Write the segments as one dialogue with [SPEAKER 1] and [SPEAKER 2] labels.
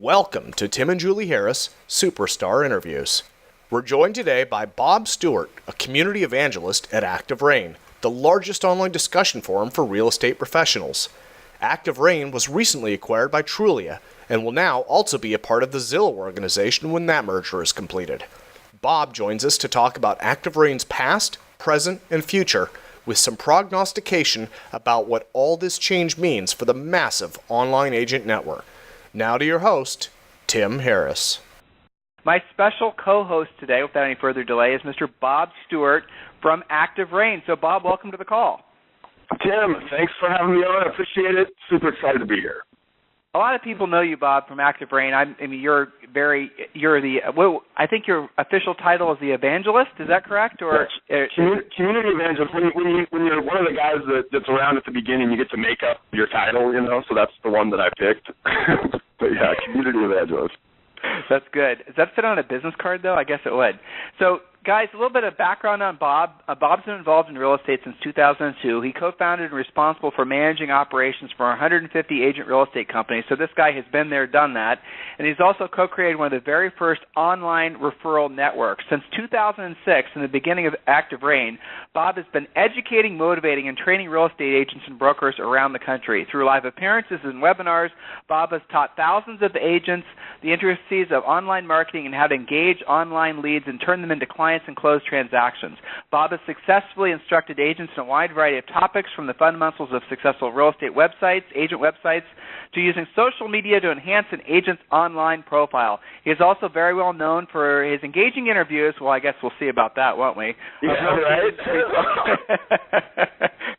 [SPEAKER 1] Welcome to Tim and Julie Harris Superstar Interviews. We're joined today by Bob Stewart, a community evangelist at ActiveRain, the largest online discussion forum for real estate professionals. ActiveRain was recently acquired by Trulia and will now also be a part of the Zillow organization when that merger is completed. Bob joins us to talk about ActiveRain's past, present, and future, with some prognostication about what all this change means for the massive online agent network. Now to your host, Tim Harris.
[SPEAKER 2] My special co-host today, without any further delay, is Mr. Bob Stewart from ActiveRain. So, Bob, welcome to the call.
[SPEAKER 3] Tim, thanks for having me on. I appreciate it. Super excited to be here.
[SPEAKER 2] A lot of people know you, Bob, from ActiveRain. I think your official title is the evangelist. Is that correct? Or
[SPEAKER 3] community evangelist. When you're one of the guys that's around at the beginning, you get to make up your title, so that's the one that I picked. But yeah, community evangelist.
[SPEAKER 2] That's good. Does that fit on a business card, though? I guess it would. So, guys, a little bit of background on Bob. Bob's been involved in real estate since 2002. He co-founded and responsible for managing operations for 150 agent real estate companies. So this guy has been there, done that. And he's also co-created one of the very first online referral networks. Since 2006, in the beginning of ActiveRain, Bob has been educating, motivating, and training real estate agents and brokers around the country. Through live appearances and webinars, Bob has taught thousands of agents the intricacies of online marketing and how to engage online leads and turn them into clients and close transactions. Bob has successfully instructed agents in a wide variety of topics, from the fundamentals of successful real estate websites, agent websites, to using social media to enhance an agent's online profile. He is also very well known for his engaging interviews. Well, I guess we'll see about that, won't we?
[SPEAKER 3] Yeah, right.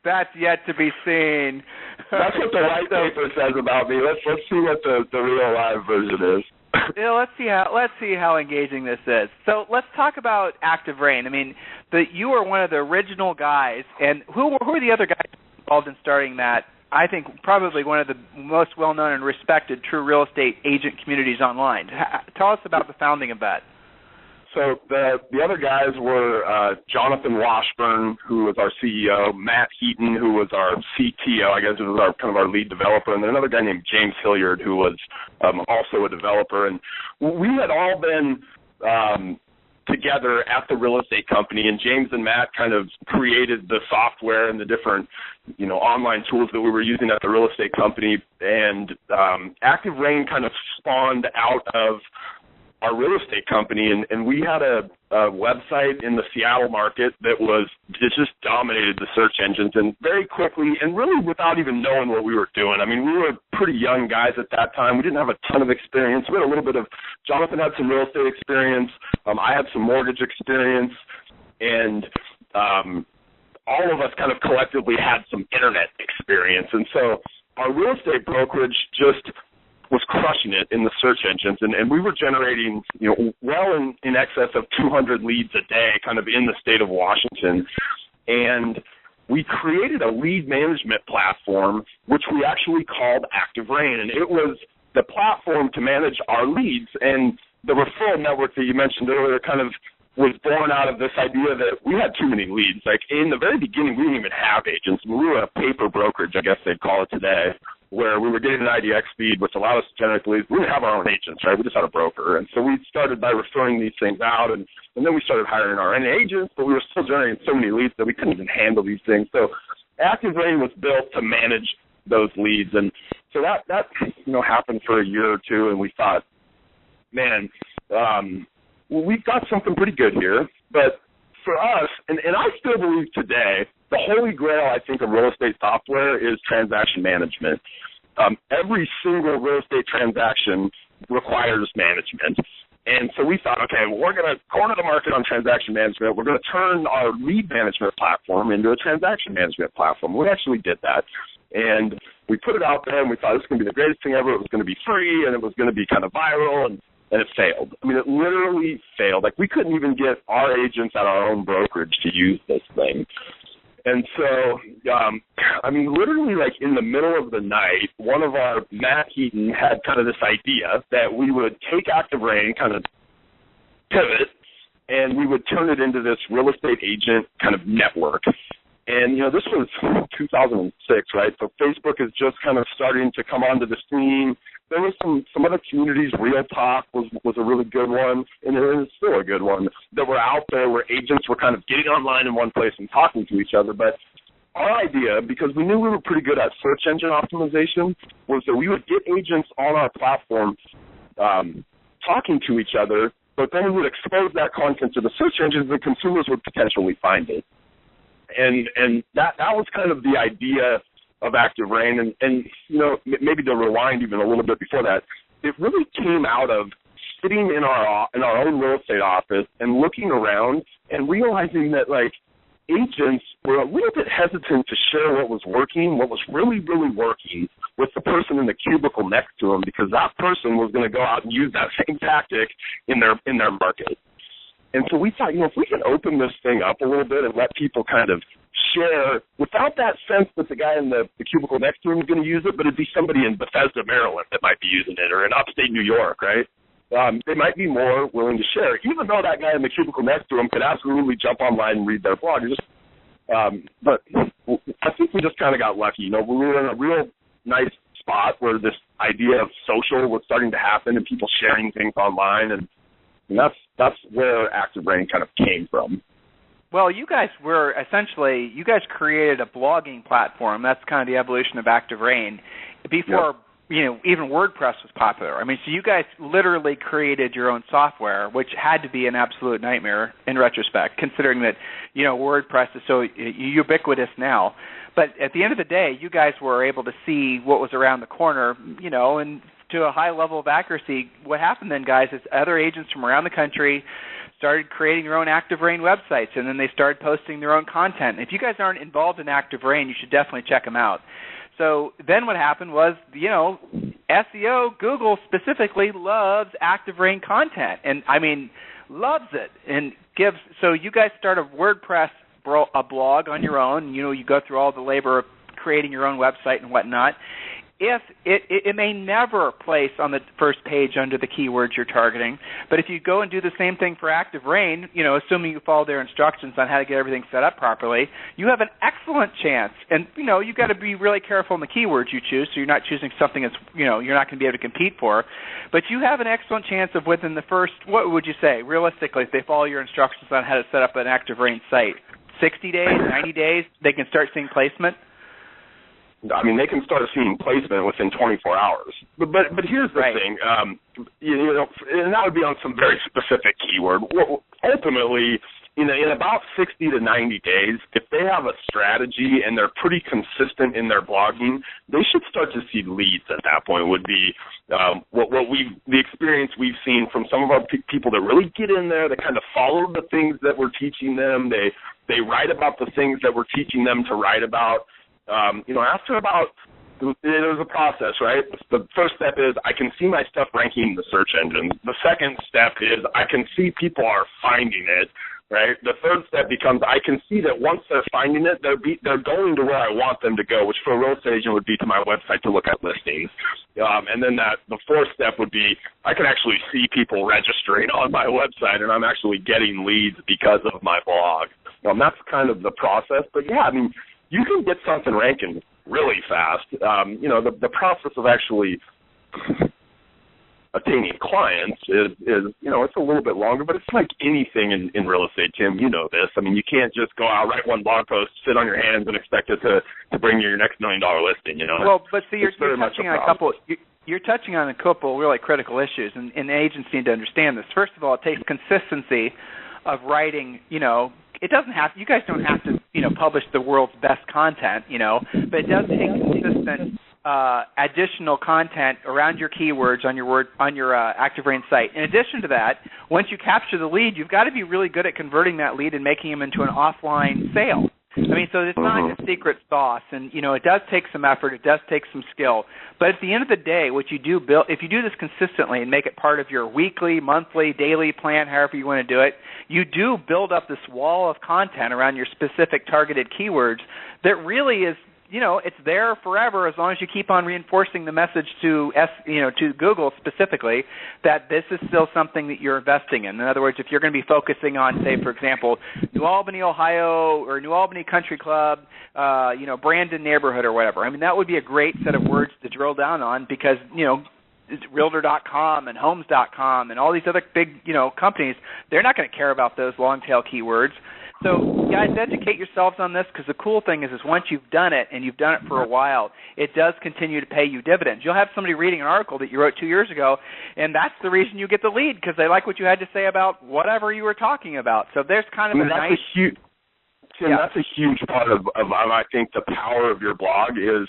[SPEAKER 2] That's yet to be seen.
[SPEAKER 3] That's what the white paper says about me. Let's see what the real live version is.
[SPEAKER 2] Yeah, let's see how engaging this is. So let's talk about ActiveRain. I mean, you were one of the original guys, and who were the other guys involved in starting that? I think probably one of the most well-known and respected true real estate agent communities online. Tell us about the founding of that.
[SPEAKER 3] So the other guys were Jonathan Washburn, who was our CEO, Matt Heaton, who was our CTO, I guess it was our lead developer, and then another guy named James Hilliard, who was also a developer. And we had all been together at the real estate company, and James and Matt kind of created the software and the different online tools that we were using at the real estate company. And ActiveRain kind of spawned out of our real estate company, and we had a website in the Seattle market that just dominated the search engines, and very quickly, and really without even knowing what we were doing. I mean, we were pretty young guys at that time. We didn't have a ton of experience. We had a little bit of, Jonathan had some real estate experience. I had some mortgage experience, and all of us kind of collectively had some internet experience. And so our real estate brokerage just was crushing it in the search engines, and we were generating, well in excess of 200 leads a day, kind of in the state of Washington. And we created a lead management platform, which we actually called ActiveRain, and it was the platform to manage our leads. And the referral network that you mentioned earlier kind of was born out of this idea that we had too many leads. Like, in the very beginning, we didn't even have agents. We were a paper brokerage, I guess they'd call it today, where we were getting an IDX feed, which allowed us to generate leads. We didn't have our own agents, right? We just had a broker. And so we started by referring these things out, and then we started hiring our own agents, but we were still generating so many leads that we couldn't even handle these things. So ActiveRain was built to manage those leads. And so that happened for a year or two, and we thought, man, well, we've got something pretty good here. But for us, and I still believe today, the holy grail, I think, of real estate software is transaction management. Every single real estate transaction requires management. And so we thought, okay, well, we're going to corner the market on transaction management. We're going to turn our lead management platform into a transaction management platform. We actually did that. And we put it out there, and we thought this was going to be the greatest thing ever. It was going to be free, and it was going to be kind of viral, and it failed. I mean, it literally failed. Like, we couldn't even get our agents at our own brokerage to use this thing. And so, literally, like, in the middle of the night, one of our, Matt Heaton, had kind of this idea that we would take ActiveRain, kind of pivot, and we would turn it into this real estate agent kind of network. And, this was 2006, right? So Facebook is just kind of starting to come onto the scene. There was some other communities. Real Talk was a really good one, and it is still a good one, that were out there where agents were kind of getting online in one place and talking to each other. But our idea, because we knew we were pretty good at search engine optimization, was that we would get agents on our platform talking to each other, but then we would expose that content to the search engines and consumers would potentially find it. And that was kind of the idea of ActiveRain. And maybe to rewind even a little bit before that, it really came out of sitting in our own real estate office and looking around and realizing that, like, agents were a little bit hesitant to share what was working, what was really, really working with the person in the cubicle next to them, because that person was going to go out and use that same tactic in their market. And so we thought, if we can open this thing up a little bit and let people kind of share without that sense that the guy in the cubicle next to him is going to use it, but it'd be somebody in Bethesda, Maryland that might be using it, or in upstate New York, right? They might be more willing to share, even though that guy in the cubicle next to him could absolutely jump online and read their blog. But I think we just kind of got lucky. We were in a real nice spot where this idea of social was starting to happen and people sharing things online, and that's where ActiveRain kind of came from.
[SPEAKER 2] Well, you guys created a blogging platform. That's kind of the evolution of ActiveRain before even WordPress was popular. I mean, so you guys literally created your own software, which had to be an absolute nightmare in retrospect, considering that WordPress is so ubiquitous now. But at the end of the day, you guys were able to see what was around the corner, and to a high level of accuracy. What happened then, guys, is other agents from around the country started creating their own ActiveRain websites, and then they started posting their own content. If you guys aren't involved in ActiveRain, you should definitely check them out. So then what happened was, SEO, Google specifically, loves ActiveRain content, and I mean, loves it, and so you guys start a WordPress a blog on your own. You go through all the labor of creating your own website and whatnot. If it may never place on the first page under the keywords you're targeting, but if you go and do the same thing for ActiveRain, assuming you follow their instructions on how to get everything set up properly, you have an excellent chance. And you've got to be really careful in the keywords you choose, so you're not choosing something that's you're not going to be able to compete for. But you have an excellent chance of within the first, what would you say, realistically, if they follow your instructions on how to set up an ActiveRain site, 60 days, 90 days, they can start seeing placement?
[SPEAKER 3] I mean, they can start seeing placement within 24 hours. But here's the thing, and that would be on some very specific keyword. Ultimately, in about 60 to 90 days, if they have a strategy and they're pretty consistent in their blogging, they should start to see leads at that point. Would be the experience we've seen from some of our people that really get in there, that kind of follow the things that we're teaching them. They write about the things that we're teaching them to write about. After about, there's a process, right? The first step is I can see my stuff ranking in the search engine. The second step is I can see people are finding it, right? The third step becomes I can see that once they're finding it, they're going to where I want them to go, which for a real estate agent would be to my website to look at listings. And then the fourth step would be I can actually see people registering on my website, and I'm actually getting leads because of my blog. That's kind of the process. But, yeah, I mean, you can get something ranking really fast. The process of actually attaining clients is it's a little bit longer, but it's like anything in real estate, Tim. You know this. I mean, you can't just go out, write one blog post, sit on your hands, and expect it to bring you your next $1 million listing. Well,
[SPEAKER 2] but see, you're touching on a couple. You're touching on a couple really critical issues, and agents need to understand this. First of all, it takes consistency of writing. It doesn't have. You guys don't have to, publish the world's best content, but it does take consistent additional content around your keywords on your ActiveRain site. In addition to that, once you capture the lead, you've got to be really good at converting that lead and making him into an offline sale. I mean, so it's not like a secret sauce, and it does take some effort, it does take some skill. But at the end of the day, what you do if you do this consistently and make it part of your weekly, monthly, daily plan, however you want to do it, you do build up this wall of content around your specific targeted keywords that really is it's there forever as long as you keep on reinforcing the message to Google specifically that this is still something that you're investing in. In other words, if you're going to be focusing on, say, for example, New Albany, Ohio, or New Albany Country Club, Brandon neighborhood or whatever, I mean, that would be a great set of words to drill down on because, Realtor.com and Homes.com and all these other big, companies, they're not going to care about those long tail keywords. So, guys, educate yourselves on this because the cool thing is once you've done it and you've done it for a while, it does continue to pay you dividends. You'll have somebody reading an article that you wrote 2 years ago, and that's the reason you get the lead because they like what you had to say about whatever you were talking about. So there's kind of
[SPEAKER 3] that's a huge part of I think the power of your blog is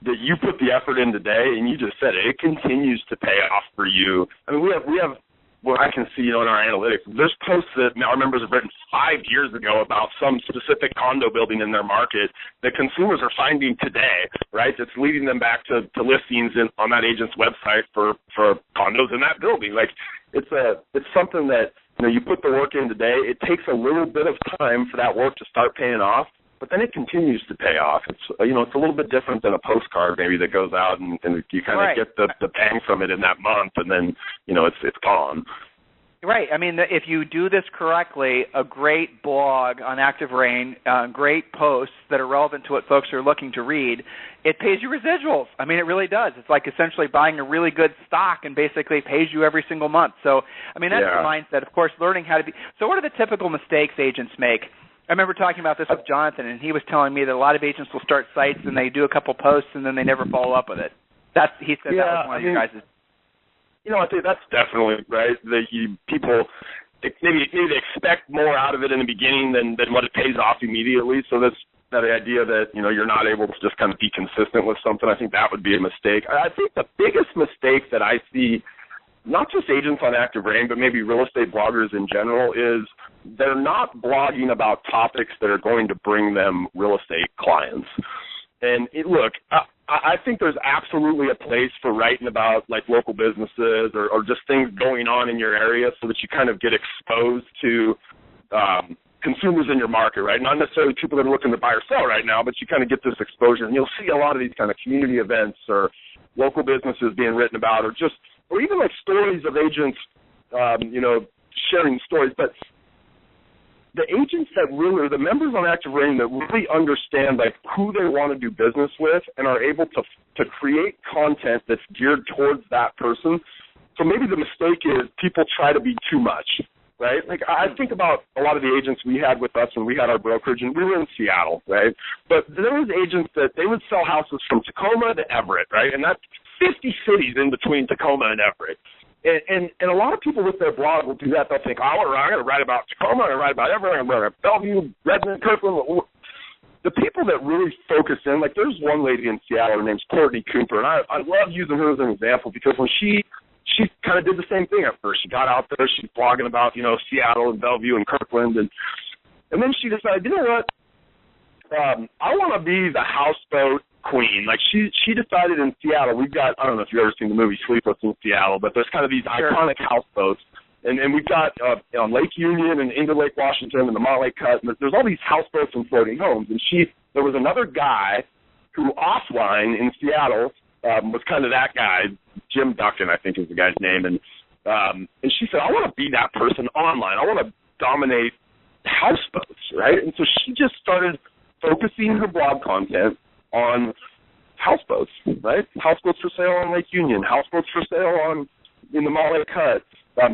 [SPEAKER 3] that you put the effort in today, and you just said it continues to pay off for you. I mean, we have what I can see in our analytics. There's posts that our members have written 5 years ago about some specific condo building in their market that consumers are finding today, right? That's leading them back to listings on that agent's website for condos in that building. Like it's something that you put the work in today. It takes a little bit of time for that work to start paying off. But then it continues to pay off. It's it's a little bit different than a postcard maybe that goes out and you kind of get the bang from it in that month, and then it's gone.
[SPEAKER 2] Right. I mean, if you do this correctly, a great blog on ActiveRain, great posts that are relevant to what folks are looking to read, it pays you residuals. I mean, it really does. It's like essentially buying a really good stock and basically pays you every single month. So, I mean, that's the mindset. Of course, learning how to be. So what are the typical mistakes agents make? I remember talking about this with Jonathan, and he was telling me that a lot of agents will start sites and they do a couple posts and then they never follow up with it. He said that was one of your guys'.
[SPEAKER 3] I think that's definitely right. People maybe they expect more out of it in the beginning than what it pays off immediately. So that's that idea that you're not able to just kind of be consistent with something. I think that would be a mistake. I think the biggest mistake that I see, not just agents on ActiveRain, but maybe real estate bloggers in general, is they're not blogging about topics that are going to bring them real estate clients. And look, I think there's absolutely a place for writing about like local businesses or just things going on in your area so that you kind of get exposed to consumers in your market, right? Not necessarily people that are looking to buy or sell right now, but you kind of get this exposure. And you'll see a lot of these kind of community events or local businesses being written about or even like stories of agents, sharing stories. But the agents that really, the members on ActiveRain that really understand like who they want to do business with and are able to create content that's geared towards that person. So maybe the mistake is people try to be too much, right? Like I think about a lot of the agents we had with us when we had our brokerage, and we were in Seattle, right? But there was agents that they would sell houses from Tacoma to Everett, right? And that's 50 cities in between Tacoma and Everett. And a lot of people with their blog will do that. They'll think, I'm going to write about Tacoma, I'm going to write about Everett, I'm going to write about Bellevue, Redmond, Kirkland. The people that really focus in, like there's one lady in Seattle, her name's Courtney Cooper, and I love using her as an example because when she kind of did the same thing at first. She got out there, she's blogging about, Seattle and Bellevue and Kirkland, and then she decided, you know what, I want to be the houseboat queen. Like she decided in Seattle, we've got, I don't know if you've ever seen the movie Sleepless in Seattle, but there's kind of these iconic houseboats. And we've got on Lake Union and into Lake Washington and the Mont Lake Cut, and there's all these houseboats and floating homes. And there was another guy who offline in Seattle was kind of that guy, Jim Duckin, I think is the guy's name. And she said, I want to be that person online. I want to dominate houseboats, right? And so she just started focusing her blog content on houseboats, right? Houseboats for sale on Lake Union, houseboats for sale in the Mont Lake Cut,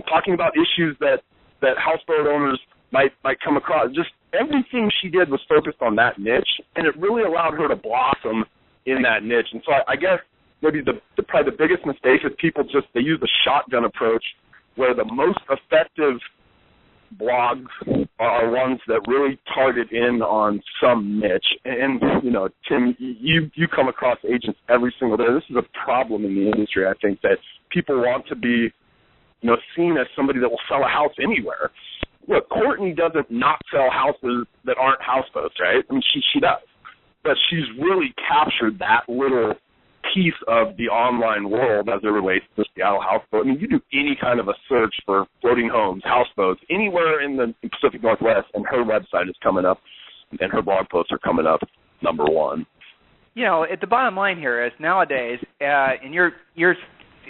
[SPEAKER 3] talking about issues that houseboat owners might come across. Just everything she did was focused on that niche, and it really allowed her to blossom in that niche. And so I guess maybe probably the biggest mistake is people they use the shotgun approach, where the most effective blogs are ones that really target in on some niche. And, Tim, you come across agents every single day. This is a problem in the industry, I think, that people want to be, seen as somebody that will sell a house anywhere. Look, Courtney doesn't not sell houses that aren't houseboats, right? I mean, she does. But she's really captured that little piece of the online world as it relates to Seattle houseboat. I mean, you do any kind of a search for floating homes, houseboats, anywhere in the Pacific Northwest, and her website is coming up, and her blog posts are coming up number one.
[SPEAKER 2] the bottom line here is nowadays, and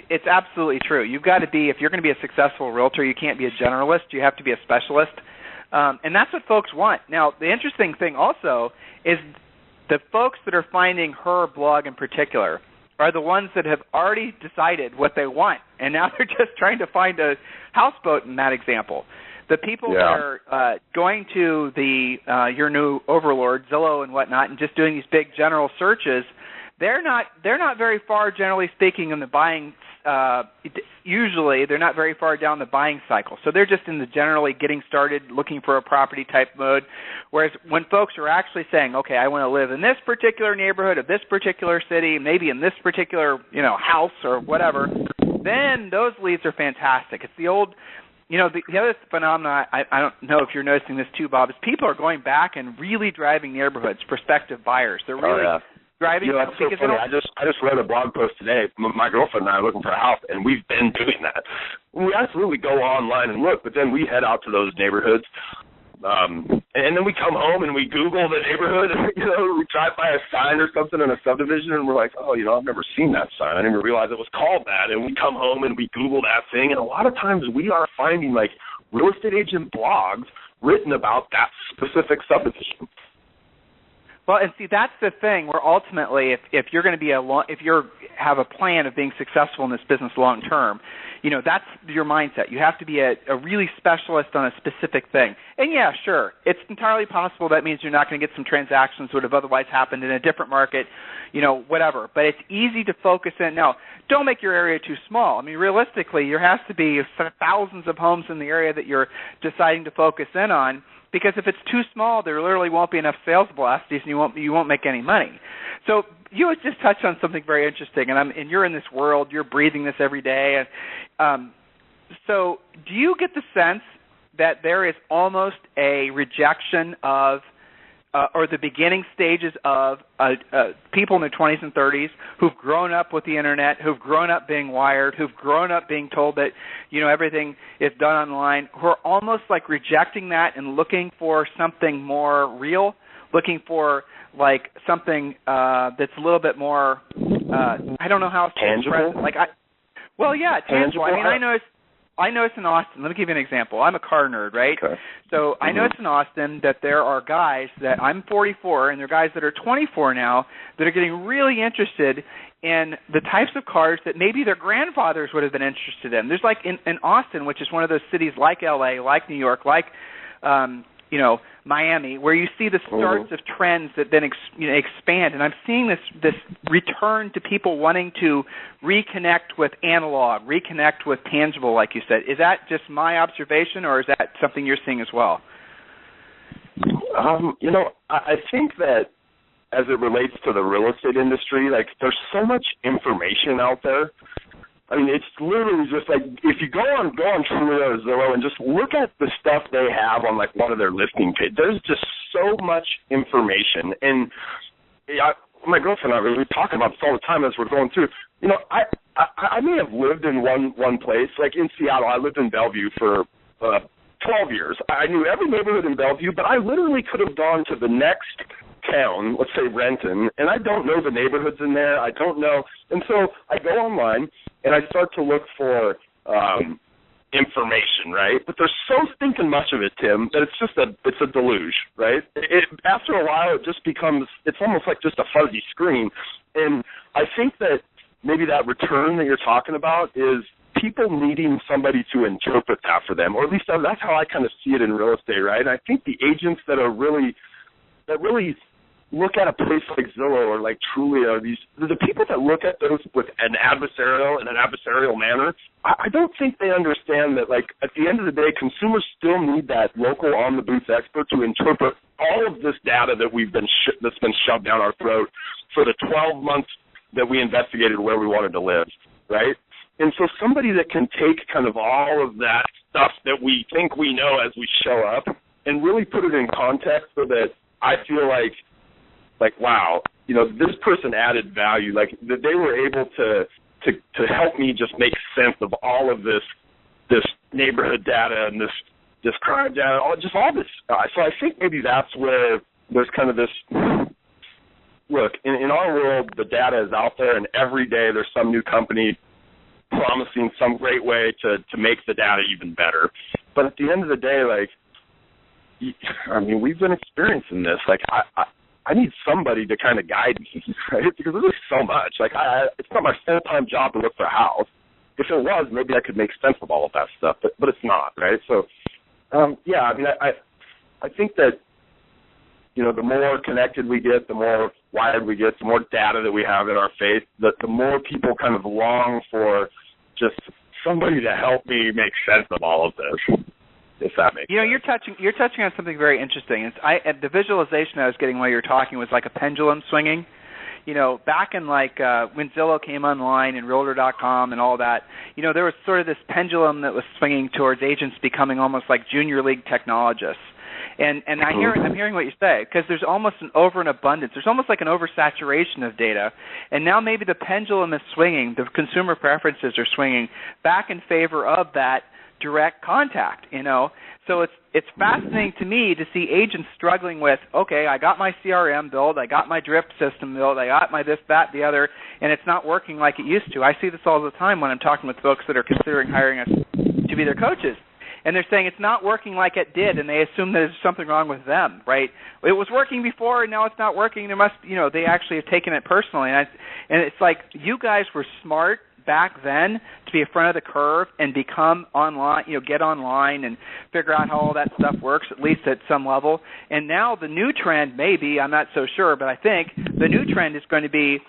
[SPEAKER 2] it's absolutely true. You've got to be, if you're going to be a successful realtor, you can't be a generalist. You have to be a specialist, and that's what folks want. Now, the interesting thing also is the folks that are finding her blog in particular are the ones that have already decided what they want, and now they're just trying to find a houseboat in that example. The people that are going to your new overlord, Zillow and whatnot, and just doing these big general searches, they're not very far, generally speaking, in the buying. Usually, they're not very far down the buying cycle. So they're just in the generally getting started, looking for a property type mode. Whereas when folks are actually saying, okay, I want to live in this particular neighborhood of this particular city, maybe in this particular house or whatever, then those leads are fantastic. It's the old. The other phenomenon, I don't know if you're noticing this too, Bob, is people are going back and really driving neighborhoods, prospective buyers. They're really driving.
[SPEAKER 3] That's so funny. I just read a blog post today. My girlfriend and I are looking for a house, and we've been doing that. We absolutely go online and look, but then we head out to those neighborhoods, and then we come home and we Google the neighborhood. We drive by a sign or something in a subdivision, and we're like, oh, I've never seen that sign. I didn't even realize it was called that. And we come home and we Google that thing, and a lot of times we are finding like real estate agent blogs written about that specific subdivision.
[SPEAKER 2] Well, and see, that's the thing. Where ultimately, if you're going to be if you have a plan of being successful in this business long term, that's your mindset. You have to be a really specialist on a specific thing. And yeah, sure, it's entirely possible that means you're not going to get some transactions that would have otherwise happened in a different market, whatever. But it's easy to focus in. Now, don't make your area too small. I mean, realistically, there has to be thousands of homes in the area that you're deciding to focus in on. Because if it's too small, there literally won't be enough sales velocities, and you won't make any money. So you just touched on something very interesting, and you're in this world, you're breathing this every day. And so, do you get the sense that there is almost a rejection of, or the beginning stages of people in their 20s and 30s who've grown up with the internet, who've grown up being wired, who've grown up being told that everything is done online, who are almost like rejecting that and looking for something more real, looking for like something that's a little bit more I don't know how to
[SPEAKER 3] tangible.
[SPEAKER 2] Tangible. I mean, I noticed in Austin, let me give you an example. I'm a car nerd, right?
[SPEAKER 3] Okay.
[SPEAKER 2] So I noticed in Austin that there are guys that I'm 44, and there are guys that are 24 now that are getting really interested in the types of cars that maybe their grandfathers would have been interested in. There's like in Austin, which is one of those cities like L.A., like New York, like Miami, where you see the starts of trends that then expand. And I'm seeing this return to people wanting to reconnect with analog, reconnect with tangible, like you said. Is that just my observation, or is that something you're seeing as well?
[SPEAKER 3] I think that as it relates to the real estate industry, like there's so much information out there. I mean, it's literally just like if you go on Trulia or Zillow and just look at the stuff they have on like one of their listing pages. There's just so much information, and my girlfriend and I were talking about this all the time as we're going through. I may have lived in one place, like in Seattle. I lived in Bellevue for 12 years. I knew every neighborhood in Bellevue, but I literally could have gone to the next town, let's say Renton, and I don't know the neighborhoods in there. I don't know. And so I go online and I start to look for information, right? But there's so stinking much of it, Tim, that it's a deluge, right? After a while, it just becomes, it's almost like just a fuzzy screen. And I think that maybe that return that you're talking about is people needing somebody to interpret that for them, or at least that's how I kind of see it in real estate, right? And I think the agents that really look at a place like Zillow or like Trulia, the people that look at those with an adversarial manner, I don't think they understand that, like, at the end of the day, consumers still need that local on-the-booth expert to interpret all of this data that that's been shoved down our throat for the 12 months that we investigated where we wanted to live, right? And so somebody that can take kind of all of that stuff that we think we know as we show up and really put it in context so that I feel like, wow, this person added value, like that they were able to help me just make sense of all of this neighborhood data and this crime data, all this. So I think maybe that's where there's kind of this look, in our world, the data is out there, and every day there's some new company promising some great way to make the data even better. But at the end of the day, like, I mean, we've been experiencing this. Like, I need somebody to kind of guide me, right? Because there's so much. Like, it's not my full-time job to look for a house. If it was, maybe I could make sense of all of that stuff, but it's not, right? So, yeah, I mean, I think that, you know, the more connected we get, the more wired we get, the more data that we have in our face, the more people kind of long for just somebody to help me make sense of all of this, if that makes sense.
[SPEAKER 2] You know, you're touching on something very interesting. The visualization I was getting while you were talking was like a pendulum swinging. You know, back in like when Zillow came online and Realtor.com and all that, you know, there was sort of this pendulum that was swinging towards agents becoming almost like junior league technologists. And I'm hearing what you say, because there's almost an over and abundance. There's almost like an oversaturation of data. And now maybe the pendulum is swinging, the consumer preferences are swinging back in favor of that direct contact, you know. So it's fascinating to me to see agents struggling with, okay, I got my CRM built, I got my drip system built, I got my this, that, the other, and it's not working like it used to. I see this all the time when I'm talking with folks that are considering hiring us to be their coaches. And they're saying it's not working like it did, and they assume there's something wrong with them, right? It was working before, and now it's not working. There must, you know, they actually have taken it personally. And it's like you guys were smart back then to be in front of the curve and become online, you know, get online and figure out how all that stuff works, at least at some level. And now the new trend may be, I'm not so sure, but I think the new trend is going to be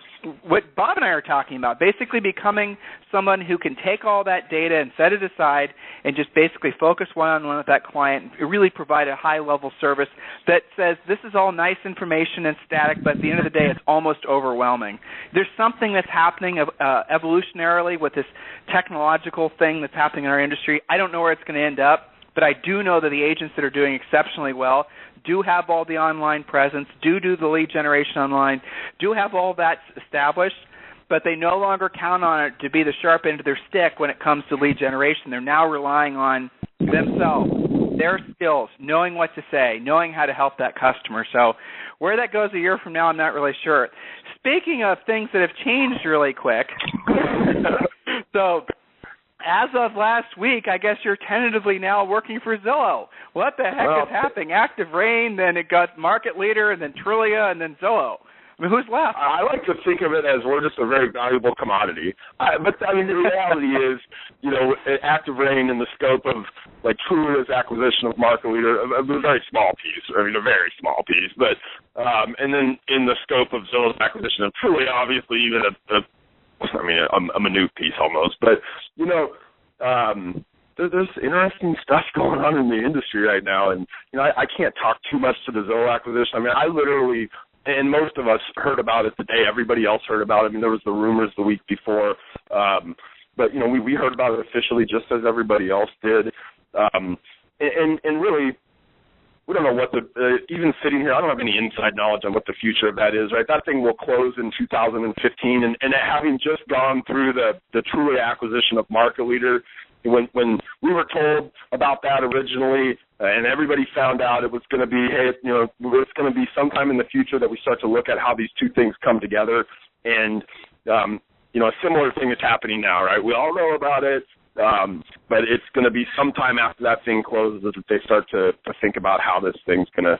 [SPEAKER 2] what Bob and I are talking about, basically becoming someone who can take all that data and set it aside and just basically focus one-on-one with that client and really provide a high-level service that says this is all nice information and static, but at the end of the day, it's almost overwhelming. There's something that's happening evolutionarily with this technological thing that's happening in our industry. I don't know where it's going to end up, but I do know that the agents that are doing exceptionally well do have all the online presence, do the lead generation online, do have all that established, but they no longer count on it to be the sharp end of their stick when it comes to lead generation. They're now relying on themselves, their skills, knowing what to say, knowing how to help that customer. So where that goes a year from now, I'm not really sure. Speaking of things that have changed really quick, so as of last week, I guess you're tentatively now working for Zillow. What the heck is happening? ActiveRain, then it got Market Leader, and then Trulia, and then Zillow. I mean, who's left?
[SPEAKER 3] I like to think of it as we're just a very valuable commodity. But, I mean, the reality is, you know, ActiveRain in the scope of, like, Trulia's acquisition of Market Leader, a very small piece. I mean, a very small piece. But, and then in the scope of Zillow's acquisition of Trulia, obviously even a minute piece almost. But, you know, there's interesting stuff going on in the industry right now. And, you know, I can't talk too much to the Zillow acquisition. I mean, I literally, and most of us heard about it the day everybody else heard about it. I mean, there was the rumors the week before. But, you know, we heard about it officially just as everybody else did. And really, we don't know what even sitting here, I don't have any inside knowledge on what the future of that is, right? That thing will close in 2015, and having just gone through the Trulia acquisition of Market Leader, when we were told about that originally, and everybody found out it was going to be, hey, you know, it's going to be sometime in the future that we start to look at how these two things come together, and you know, a similar thing is happening now, right? We all know about it. But it's going to be sometime after that thing closes that they start to think about how this thing's going to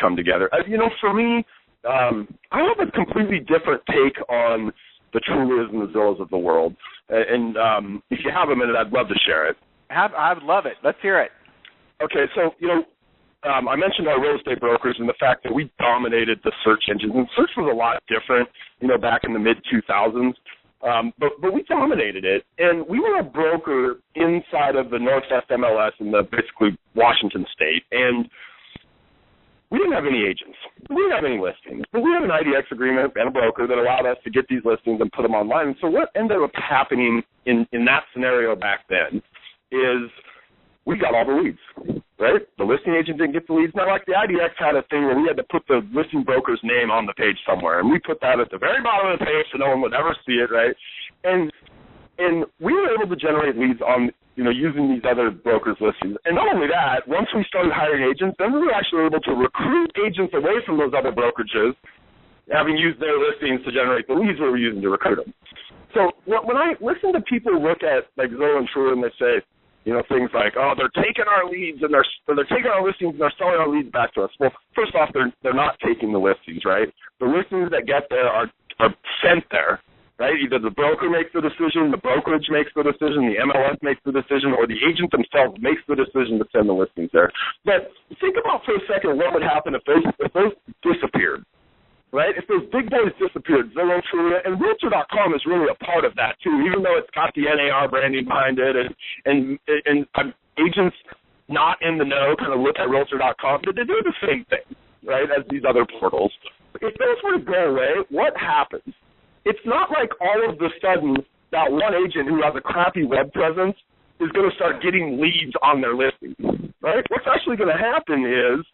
[SPEAKER 3] come together. You know, for me, I have a completely different take on the Trulias and the Zillows of the world. And if you have a minute, I'd love to share it.
[SPEAKER 2] I would love it. Let's hear it. Okay,
[SPEAKER 3] so, you know, I mentioned our real estate brokers and the fact that we dominated the search engines. And search was a lot different, you know, back in the mid-2000s. But we dominated it, and we were a broker inside of the Northwest MLS in the basically Washington State, and we didn't have any agents. We didn't have any listings, but we had an IDX agreement and a broker that allowed us to get these listings and put them online. And so what ended up happening in that scenario back then is we got all the leads, right? The listing agent didn't get the leads. Not like the IDX had a thing where we had to put the listing broker's name on the page somewhere, and we put that at the very bottom of the page so no one would ever see it, right? And we were able to generate leads on, you know, using these other brokers' listings. And not only that, once we started hiring agents, then we were actually able to recruit agents away from those other brokerages having used their listings to generate the leads we were using to recruit them. So when I listen to people look at like Zillow and Trulia and they say, things like, oh, they're taking our leads and they're taking our listings and they're selling our leads back to us. Well, first off, they're not taking the listings, right? The listings that get there are sent there, right? Either the broker makes the decision, the brokerage makes the decision, the MLS makes the decision, or the agent themselves makes the decision to send the listings there. But think about for a second what would happen if those disappeared. Right? If those big boys disappeared, Zillow, Trulia, and Realtor.com is really a part of that too, even though it's got the NAR branding behind it, and agents not in the know kind of look at Realtor.com, but they do the same thing, right, as these other portals. If those were to go away, what happens? It's not like all of a sudden that one agent who has a crappy web presence is going to start getting leads on their listing, right? What's actually going to happen is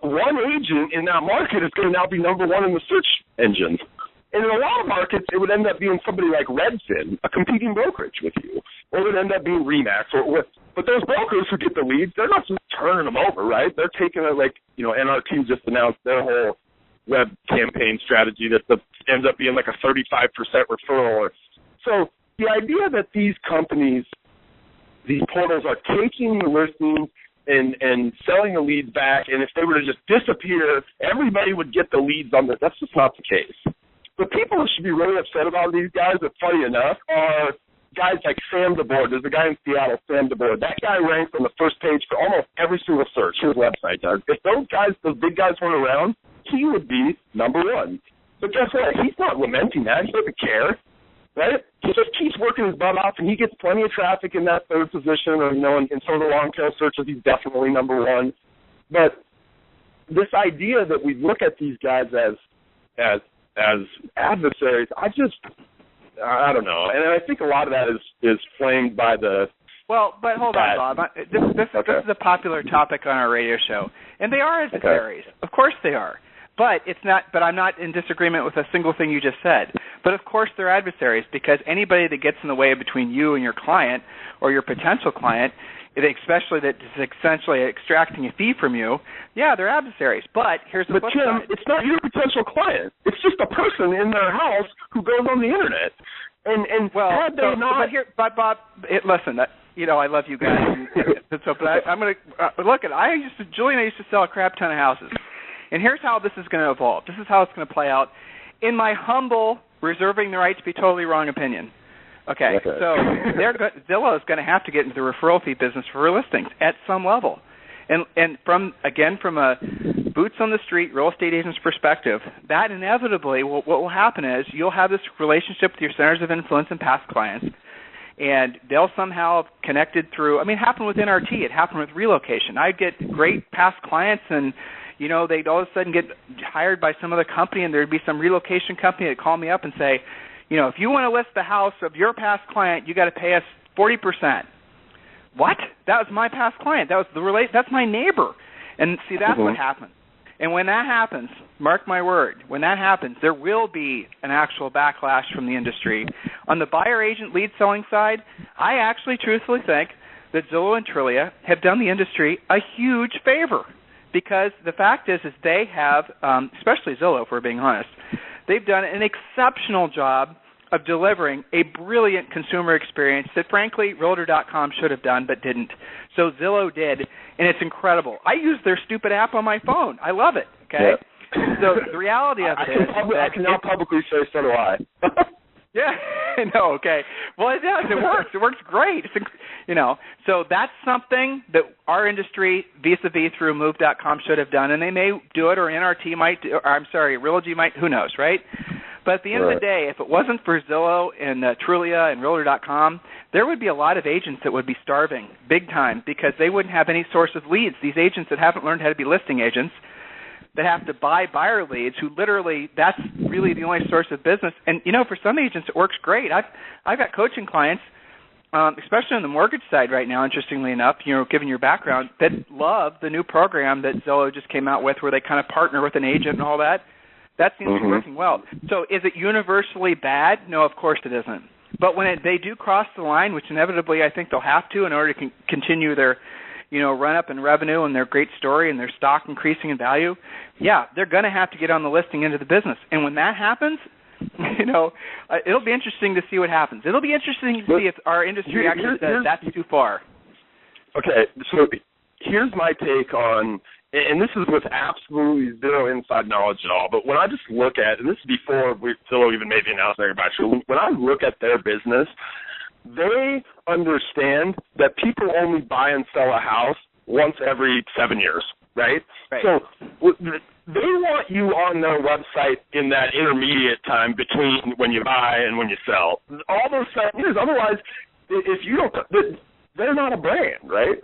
[SPEAKER 3] one agent in that market is going to now be number one in the search engines. And in a lot of markets, it would end up being somebody like Redfin, a competing brokerage with you. Or it would end up being Remax. But those brokers who get the leads, they're not just turning them over, right? They're taking it like, NRT just announced their whole web campaign strategy that ends up being like a 35% referral. So the idea that these companies, these portals are taking the listings and selling the leads back, and if they were to just disappear, everybody would get the leads on this. That's just not the case. The people who should be really upset about these guys, that's funny enough, are guys like Sam DeBoer. There's a guy in Seattle, Sam DeBoer. That guy ranks on the first page for almost every single search. His website does. If those big guys weren't around, he would be number one. But guess what? He's not lamenting that. He doesn't care. Right? He just keeps working his butt off, and he gets plenty of traffic in that third position, or, in some of the long-tail searches, he's definitely number one. But this idea that we look at these guys as adversaries, I don't know. And I think a lot of that is framed by the... Well, but hold on, Bob. This is a popular topic on our radio show, and they are adversaries. Okay. Of course they are. But it's not. But I'm not in disagreement with a single thing you just said. But of course they're adversaries, because anybody that gets in the way between you and your client or your potential client, especially that is essentially extracting a fee from you, yeah, they're adversaries. But here's the flip side. But Tim, it's not your potential client. It's just a person in their house who goes on the internet. And well, had they not. But Bob, listen. I love you guys. I'm going to look at. Julie and I used to sell a crap ton of houses. And here's how this is going to evolve. This is how it's going to play out. In my humble, reserving the right to be totally wrong opinion. Okay. So Zillow is going to have to get into the referral fee business for listings at some level. And from a boots on the street real estate agent's perspective, that inevitably what will happen is you'll have this relationship with your centers of influence and past clients, and they'll somehow have connected through. It happened with NRT. It happened with relocation. I'd get great past clients, and they'd all of a sudden get hired by some other company, and there'd be some relocation company that'd call me up and say, if you want to list the house of your past client, you got to pay us 40%. What? That was my past client. That's my neighbor. And see, that's what happens. And when that happens, mark my word, when that happens, there will be an actual backlash from the industry. On the buyer agent lead selling side, I actually truthfully think that Zillow and Trulia have done the industry a huge favor. Because the fact is they have, especially Zillow, if we're being honest, they've done an exceptional job of delivering a brilliant consumer experience that, frankly, Realtor.com should have done but didn't. So Zillow did, and it's incredible. I use their stupid app on my phone. I love it, okay? Yeah. So the reality of it is... I can now publicly say so do I. Yeah, no, okay. Well, it does. It works. It works great. So that's something that our industry, vis-a-vis through Move.com, should have done, and they may do it, or NRT might, Realogy might, who knows, right? But at the end of the day, if it wasn't for Zillow and Trulia and Realtor.com, there would be a lot of agents that would be starving big time because they wouldn't have any source of leads. These agents that haven't learned how to be listing agents, that have to buy buyer leads, who literally, that's really the only source of business. And, for some agents it works great. I've got coaching clients, especially on the mortgage side right now, interestingly enough, given your background, that love the new program that Zillow just came out with where they kind of partner with an agent and all that. That seems to be working well. So is it universally bad? No, of course it isn't. But when they do cross the line, which inevitably I think they'll have to in order to continue their
[SPEAKER 2] run up in revenue and their great story and their stock increasing in value, yeah, they're going to have to get on the listing into the business. And when that happens, it'll be interesting to see what happens. It'll be interesting to see if our industry actually says that's too far.
[SPEAKER 3] Okay, so here's my take on, and this is with absolutely zero inside knowledge at all, but when I just look at, and this is before Zillow even made the announcement about you, when I look at their business, they understand that people only buy and sell a house once every 7 years, right? So they want you on their website in that intermediate time between when you buy and when you sell. All those 7 years. Otherwise, if you don't, they're not a brand, right?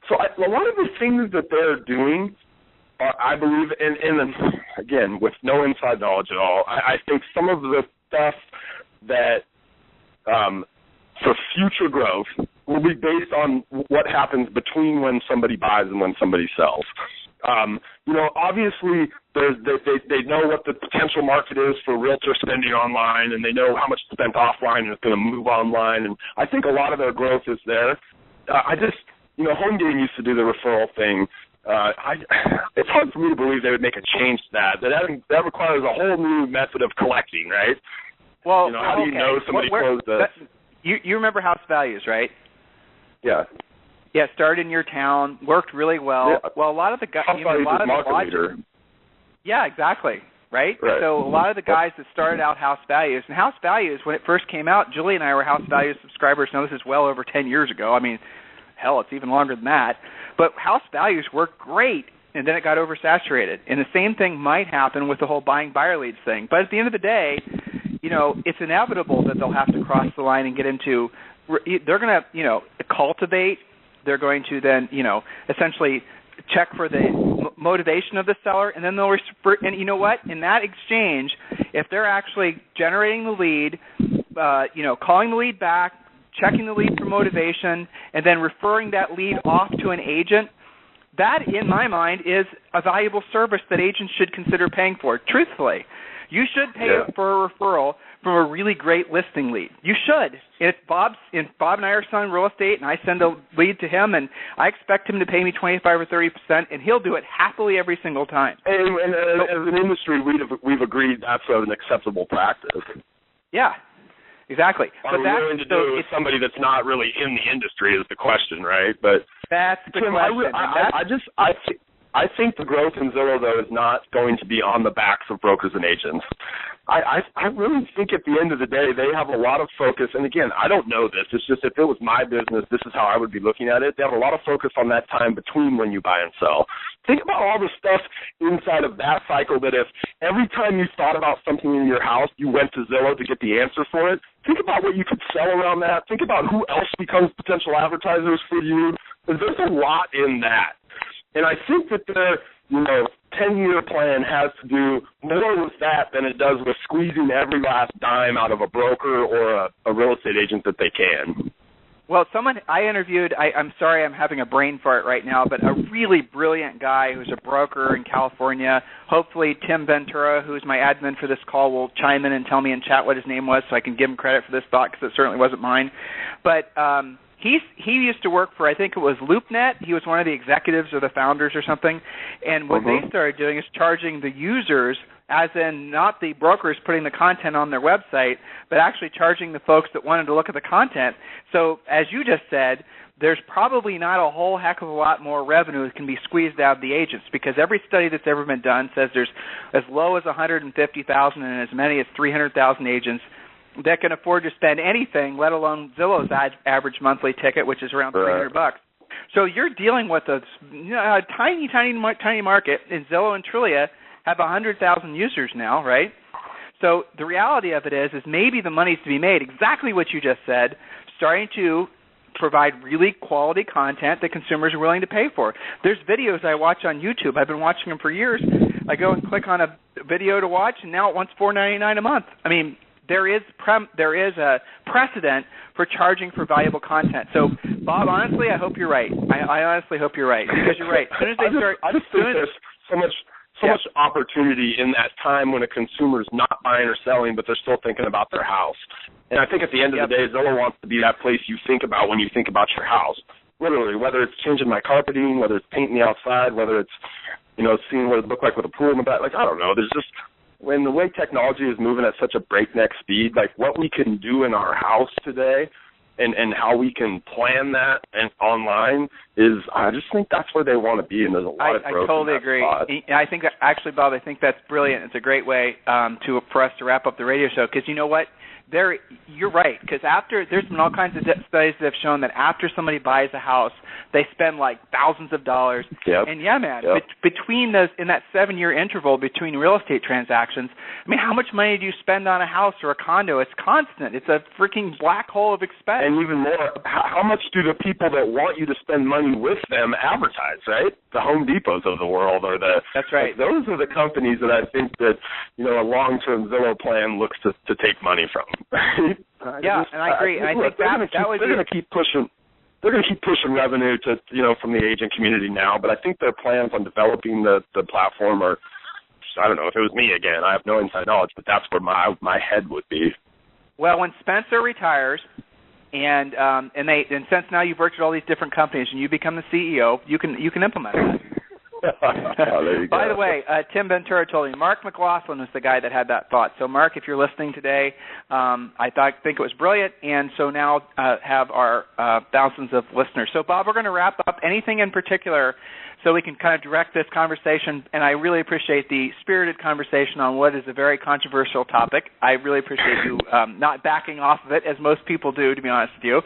[SPEAKER 3] So a lot of the things that they're doing are, I believe, and again, with no inside knowledge at all, I think some of the stuff that for future growth will be based on what happens between when somebody buys and when somebody sells. Obviously, they know what the potential market is for realtor spending online, and they know how much spent offline is going to move online, and I think a lot of their growth is there. Home Game used to do the referral thing. It's hard for me to believe they would make a change to that. That requires a whole new method of collecting, right?
[SPEAKER 2] Well,
[SPEAKER 3] how do you know somebody closed this?
[SPEAKER 2] You remember House Values, right?
[SPEAKER 3] Yeah.
[SPEAKER 2] Yeah, started in your town, worked really well.
[SPEAKER 3] Yeah.
[SPEAKER 2] Well, a lot of the guys, yeah, exactly, right? So a lot of the guys that started out House Values, and House Values, when it first came out, Julie and I were House Values subscribers. Now, this is well over 10 years ago. I mean, hell, it's even longer than that. But House Values worked great, and then it got oversaturated. And the same thing might happen with the whole buying buyer leads thing. But at the end of the day, it's inevitable that they'll have to cross the line and get into – they're going to, cultivate. They're going to then, essentially check for the motivation of the seller, and then they'll and you know what? In that exchange, if they're actually generating the lead, calling the lead back, checking the lead for motivation, and then referring that lead off to an agent, that, in my mind, is a valuable service that agents should consider paying for. Truthfully, you should pay for a referral from a really great listing lead. You should. If Bob and I are selling real estate, and I send a lead to him, and I expect him to pay me 25 or 30%, and he'll do it happily every single time.
[SPEAKER 3] And as an industry, we've agreed that's an acceptable practice.
[SPEAKER 2] Yeah, exactly.
[SPEAKER 3] Are we willing to do it with somebody that's not really in the industry is the question, right? But
[SPEAKER 2] that's the question.
[SPEAKER 3] I think the growth in Zillow, though, is not going to be on the backs of brokers and agents. I really think at the end of the day, they have a lot of focus. And, again, I don't know this. It's just if it was my business, this is how I would be looking at it. They have a lot of focus on that time between when you buy and sell. Think about all the stuff inside of that cycle that if every time you thought about something in your house, you went to Zillow to get the answer for it. Think about what you could sell around that. Think about who else becomes potential advertisers for you. There's a lot in that. And I think that their 10-year plan has to do more with that than it does with squeezing every last dime out of a broker or a real estate agent that they can.
[SPEAKER 2] Well, someone I interviewed, I'm sorry I'm having a brain fart right now, but a really brilliant guy who's a broker in California. Hopefully Tim Ventura, who's my admin for this call, will chime in and tell me in chat what his name was so I can give him credit for this thought because it certainly wasn't mine. But he used to work for, I think it was LoopNet. He was one of the executives or the founders or something. And what they started doing is charging the users, as in not the brokers putting the content on their website, but actually charging the folks that wanted to look at the content. So as you just said, there's probably not a whole heck of a lot more revenue that can be squeezed out of the agents because every study that's ever been done says there's as low as 150,000 and as many as 300,000 agents that can afford to spend anything, let alone Zillow's average monthly ticket, which is around $300. So you're dealing with a tiny market, and Zillow and Trulia have 100,000 users now, right? So the reality of it is maybe the money's to be made, exactly what you just said, starting to provide really quality content that consumers are willing to pay for. There's videos I watch on YouTube. I've been watching them for years. I go and click on a video to watch, and now it wants $4.99 a month. I mean, there is a precedent for charging for valuable content. So, Bob, honestly, I hope you're right. I honestly hope you're right because you're right. As soon as they
[SPEAKER 3] I just think there's so much opportunity in that time when a consumer's not buying or selling, but they're still thinking about their house. And I think at the end of the day, Zillow wants to be that place you think about when you think about your house. literally, whether it's changing my carpeting, whether it's painting the outside, whether it's, seeing what it looked like with a pool in the back. Like, I don't know. There's just, when the way technology is moving at such a breakneck speed, like what we can do in our house today and how we can plan that and online is, I just think that's where they want to be, and there's a lot of growth.
[SPEAKER 2] I totally agree. I think, actually, Bob, I think that's brilliant. It's a great way for us to wrap up the radio show, because you know what? You're right, because there's been all kinds of studies that have shown that after somebody buys a house, they spend like thousands of dollars.
[SPEAKER 3] Yep.
[SPEAKER 2] And yeah, man,
[SPEAKER 3] yep.
[SPEAKER 2] Between those, in that 7-year interval between real estate transactions, I mean, how much money do you spend on a house or a condo? It's constant. It's a freaking black hole of expense.
[SPEAKER 3] And even more, how much do the people that want you to spend money with them advertise, right? The Home Depots of the world, or
[SPEAKER 2] that's right.
[SPEAKER 3] Those are the companies that I think that a long-term Zillow plan looks to take money from.
[SPEAKER 2] Yeah, and I agree. And I think
[SPEAKER 3] they're going to keep pushing. They're going to keep pushing revenue to from the agent community now, but I think their plans on developing the platform are, I don't know, if it was me again, I have no inside knowledge, but that's where my head would be.
[SPEAKER 2] Well, when Spencer retires, and since now you've worked at all these different companies and you become the CEO, you can implement that.
[SPEAKER 3] There you go.
[SPEAKER 2] By the way, Tim Ventura told me Mark McLaughlin was the guy that had that thought. So, Mark, if you're listening today, I think it was brilliant, and so now have our thousands of listeners. So, Bob, we're going to wrap up. Anything in particular so we can kind of direct this conversation, and I really appreciate the spirited conversation on what is a very controversial topic. I really appreciate you not backing off of it, as most people do, to be honest with you.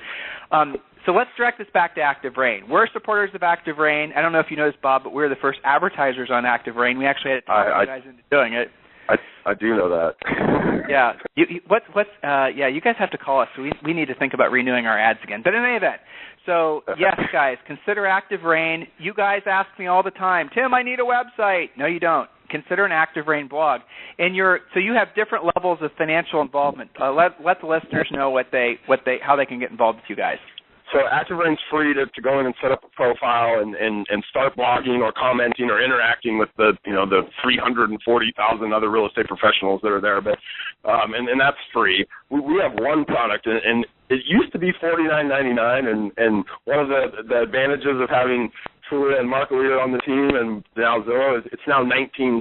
[SPEAKER 2] So let's direct this back to ActiveRain. We're supporters of ActiveRain. I don't know if you know this, Bob, but we're the first advertisers on ActiveRain. We actually had to talk you guys into doing it.
[SPEAKER 3] I do know that.
[SPEAKER 2] Yeah. You guys have to call us. So we need to think about renewing our ads again. But in any event, so yes, guys, consider ActiveRain. You guys ask me all the time, Tim, I need a website. No, you don't. Consider an ActiveRain blog. And so you have different levels of financial involvement. Let the listeners know how they can get involved with you guys.
[SPEAKER 3] So ActiveRain's free to go in and set up a profile and start blogging or commenting or interacting with the 340,000 other real estate professionals that are there. But and that's free. We have one product, and it used to be $49.99, and one of the advantages of having Stewart and Mark Leader on the team and now Zillow is it's now $19.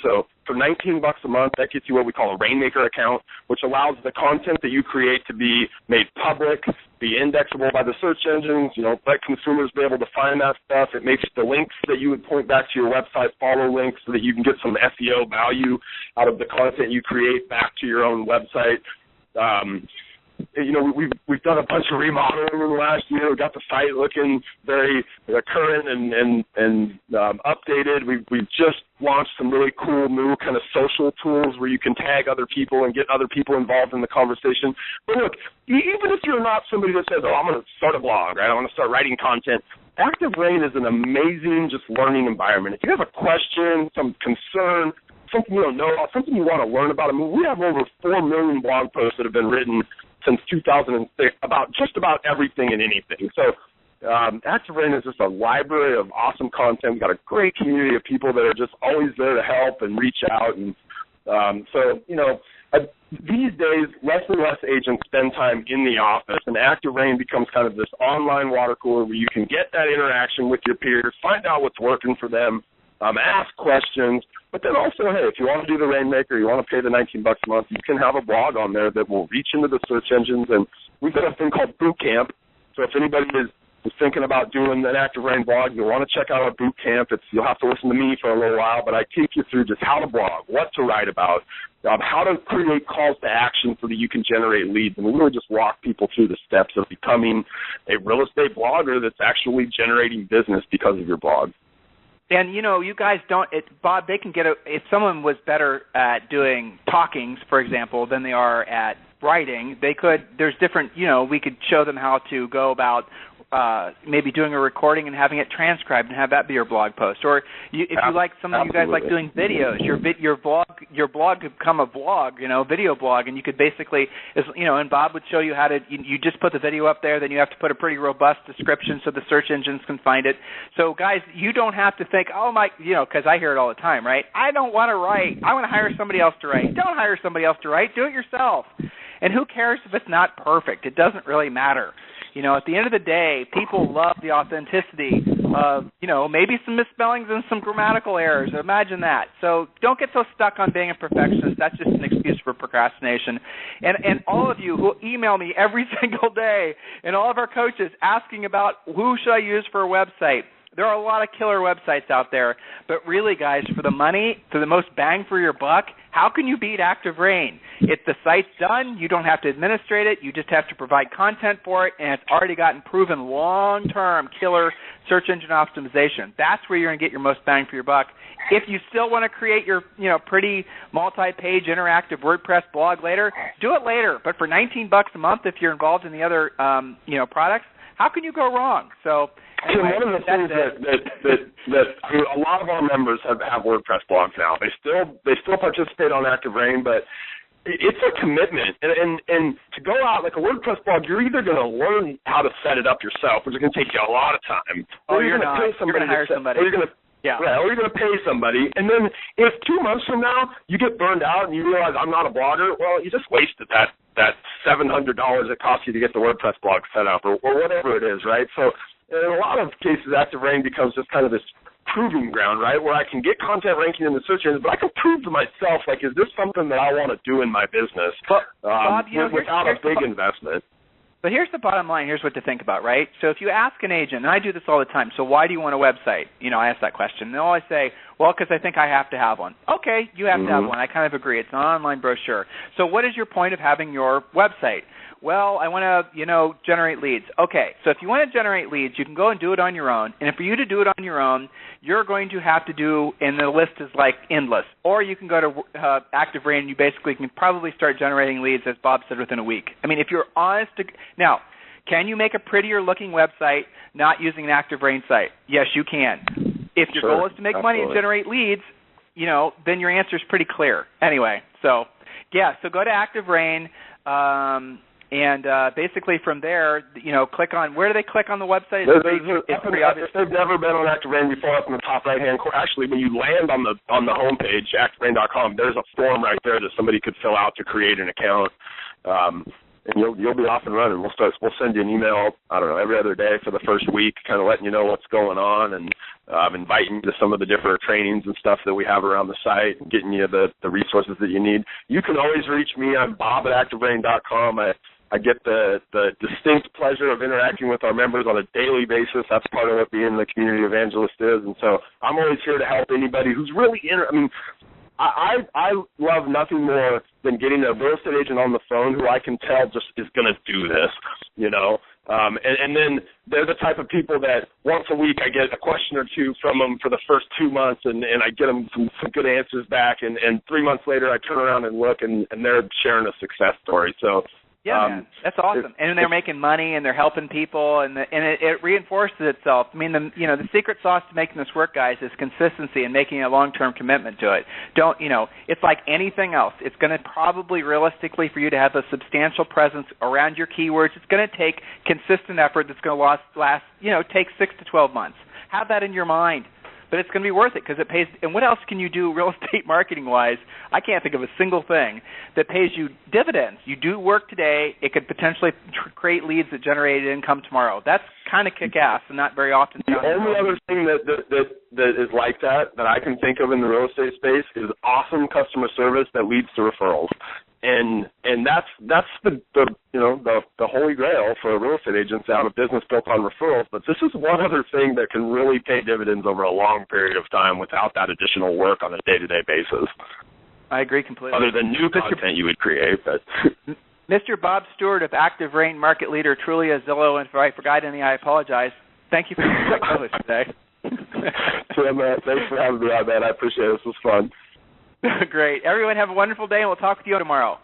[SPEAKER 3] So for $19 a month, that gets you what we call a Rainmaker account, which allows the content that you create to be made public, be indexable by the search engines, let consumers be able to find that stuff. It makes the links that you would point back to your website follow links so that you can get some SEO value out of the content you create back to your own website. We've done a bunch of remodeling in the last year. We got the site looking very current and updated. We've just launched some really cool new kind of social tools where you can tag other people and get other people involved in the conversation. But look, even if you're not somebody that says, I'm going to start a blog, right? I want to start writing content. ActiveRain is an amazing just learning environment. If you have a question, some concern, something you don't know about, something you want to learn about, we have over 4 million blog posts that have been written since 2006 about just about everything and anything. So ActiveRain is just a library of awesome content. We've got a great community of people that are just always there to help and reach out. And these days, less and less agents spend time in the office, and ActiveRain becomes kind of this online water cooler where you can get that interaction with your peers, find out what's working for them, ask questions, but then also, hey, if you want to do the Rainmaker, you want to pay the $19 a month, you can have a blog on there that will reach into the search engines, and we've got a thing called Boot Camp. So if anybody is thinking about doing an ActiveRain blog, you'll want to check out our Boot Camp. You'll have to listen to me for a little while, but I take you through just how to blog, what to write about, how to create calls to action so that you can generate leads, and we really just walk people through the steps of becoming a real estate blogger that's actually generating business because of your blog.
[SPEAKER 2] And, you guys Bob, they can if someone was better at doing talkings, for example, than they are at writing, there's different, we could show them how to go about maybe doing a recording and having it transcribed and have that be your blog post. Or if you like, some of you guys like doing videos, your blog could become a blog, video blog, and you could basically, and Bob would show you how to, you just put the video up there, then you have to put a pretty robust description so the search engines can find it. So guys, you don't have to think, because I hear it all the time, right? I don't want to write. I want to hire somebody else to write. Don't hire somebody else to write. Do it yourself. And who cares if it's not perfect? It doesn't really matter. At the end of the day, people love the authenticity of, maybe some misspellings and some grammatical errors. Imagine that. So don't get so stuck on being a perfectionist. That's just an excuse for procrastination. And all of you who email me every single day, and all of our coaches asking about who should I use for a website. There are a lot of killer websites out there, but really, guys, for the money, for the most bang for your buck, how can you beat ActiveRain? If the site's done, you don't have to administrate it. You just have to provide content for it, and it's already gotten proven long-term killer search engine optimization. That's where you're going to get your most bang for your buck. If you still want to create your, pretty multi-page interactive WordPress blog later, do it later. But for $19 a month, if you're involved in the other, products, how can you go wrong? So. Anyway,
[SPEAKER 3] one of the things that a lot of our members have WordPress blogs now. They still participate on ActiveRain, but it's a commitment. And to go out like a WordPress blog, you're either going to learn how to set it up yourself, which is going to take you a lot of time,
[SPEAKER 2] or you're not. You're going to hire somebody.
[SPEAKER 3] Or you're going to or you're going to pay somebody. And then if 2 months from now you get burned out and you realize I'm not a blogger, well, you just wasted that $700 it costs you to get the WordPress blog set up or whatever it is, right? So in a lot of cases, ActiveRain becomes just kind of this proving ground, right, where I can get content ranking in the search engines, but I can prove to myself, like, is this something that I want to do in my business
[SPEAKER 2] Bob,
[SPEAKER 3] without a big investment?
[SPEAKER 2] But here's the bottom line. Here's what to think about, right? So if you ask an agent, and I do this all the time, so why do you want a website? I ask that question. And they'll always say, well, because I think I have to have one. Okay, you have to have one. I kind of agree. It's an online brochure. So what is your point of having your website? Well, I want to, generate leads. Okay, so if you want to generate leads, you can go and do it on your own. And for you to do it on your own, you're going to have to do, and the list is like endless. Or you can go to ActiveRain and you basically can probably start generating leads, as Bob said, within a week. I mean, if you're honest. Now, can you make a prettier looking website not using an ActiveRain site? Yes, you can. If your goal is to make money and generate leads, then your answer is pretty clear. Anyway, so go to ActiveRain. And basically from there, click on, where do they click on the website?
[SPEAKER 3] It's pretty obvious. If they've never been on ActiveRain before, up in the top right-hand corner, actually, when you land on the homepage, ActiveRain.com, there's a form right there that somebody could fill out to create an account, and you'll be off and running. We'll send you an email, I don't know, every other day for the first week, kind of letting you know what's going on, and inviting you to some of the different trainings and stuff that we have around the site, and getting you the resources that you need. You can always reach me. I'm Bob at ActiveRain.com. I get the distinct pleasure of interacting with our members on a daily basis. That's part of what being the community evangelist is. And so I'm always here to help anybody who's really I love nothing more than getting a real estate agent on the phone who I can tell just is going to do this, and then they're the type of people that once a week I get a question or two from them for the first 2 months, and I get them some good answers back, and 3 months later I turn around and look, and they're sharing a success story. So
[SPEAKER 2] yeah, man, that's awesome. And they're making money, and they're helping people, and it reinforces itself. I mean, the secret sauce to making this work, guys, is consistency and making a long-term commitment to it. It's like anything else. It's going to probably, realistically, for you to have a substantial presence around your keywords, it's going to take consistent effort that's going to last, take 6 to 12 months. Have that in your mind. But it's going to be worth it because it pays. And what else can you do real estate marketing-wise? I can't think of a single thing that pays you dividends. You do work today. It could potentially create leads that generate income tomorrow. That's kind of kick-ass and not very often.
[SPEAKER 3] The only other thing that is like that I can think of in the real estate space is awesome customer service that leads to referrals. And that's the holy grail for real estate agents out of business built on referrals. But this is one other thing that can really pay dividends over a long period of time without that additional work on a day-to-day basis.
[SPEAKER 2] I agree completely.
[SPEAKER 3] Other than new content you would create, but
[SPEAKER 2] Mr. Bob Stewart of ActiveRain, market leader, truly a Zillow, and if I forgot any, I apologize. Thank you for being my co-host today.
[SPEAKER 3] Thanks for having me on, man. I appreciate it. This was fun.
[SPEAKER 2] Great. Everyone have a wonderful day, and we'll talk with you tomorrow.